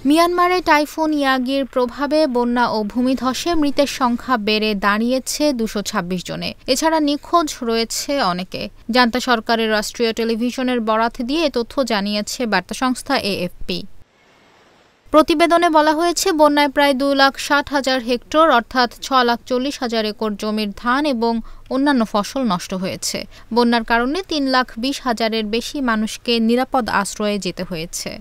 মিয়ানমারে টাইফুন ইয়াগির প্রভাবে বন্যা ও ভূমিধসে মৃতের সংখ্যা বেড়ে দাঁড়িয়েছে ২২৬ জনে। এছাড়া নিখোঁজ রয়েছে অনেকে। জান্তা সরকারের রাষ্ট্রীয় টেলিভিশনের বরাত দিয়ে এ তথ্য জানিয়েছে বার্তা সংস্থা এএফপি। প্রতিবেদনে বলা হয়েছে, বন্যায় প্রায় ২,৬০,০০০ হেক্টর অর্থাৎ ৬,৪০,০০০ একর জমির ধান এবং অন্যান্য ফসল নষ্ট হয়েছে। বন্যার কারণে ৩,২০,০০০-এর বেশি মানুষকে নিরাপদ আশ্রয়ে যেতে হয়েছে।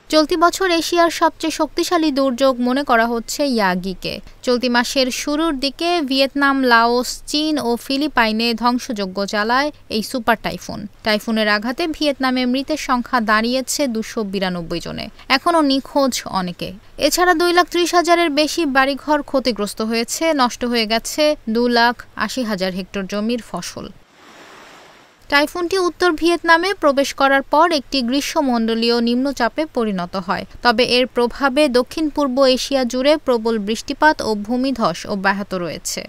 চলতি বছর এশিয়ার সবচেয়ে শক্তিশালী দুর্যোগ মনে করা হচ্ছে ইয়াগিকে। চলতি মাসের শুরুর দিকে ভিয়েতনাম, লাওস, চীন ও ফিলিপাইনে ধ্বংসযজ্ঞ চালায় এই সুপার টাইফুন। টাইফুনের আঘাতে ভিয়েতনামে মৃতের সংখ্যা দাঁড়িয়েছে ২৯২ জনে। এখনও নিখোঁজ অনেকে। এছাড়া ২,৩০,০০০-এর বেশি বাড়িঘর ক্ষতিগ্রস্ত হয়েছে, নষ্ট হয়ে গেছে ২,৮০,০০০ হেক্টর জমির ফসল। টাইফুনটি উত্তর ভিয়েতনামে প্রবেশ করার পর একটি গ্রীষ্মমণ্ডলীয় নিম্নচাপে পরিণত হয়। তবে এর প্রভাবে দক্ষিণ পূর্ব এশিয়া জুড়ে প্রবল বৃষ্টিপাত ও ভূমিধস অব্যাহত রয়েছে।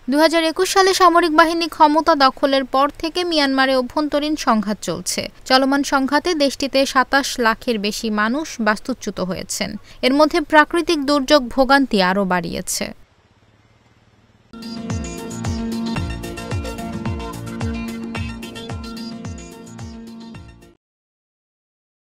২০২১ সালে সামরিক বাহিনী ক্ষমতা দখলের পর থেকে মিয়ানমারে অভ্যন্তরীণ সংঘাত চলছে। চলমান সংঘাতে দেশটিতে ২৭ লাখের বেশি মানুষ বাস্তুচ্যুত হয়েছেন। এর মধ্যে প্রাকৃতিক দুর্যোগ ভোগান্তি আরও বাড়িয়েছে।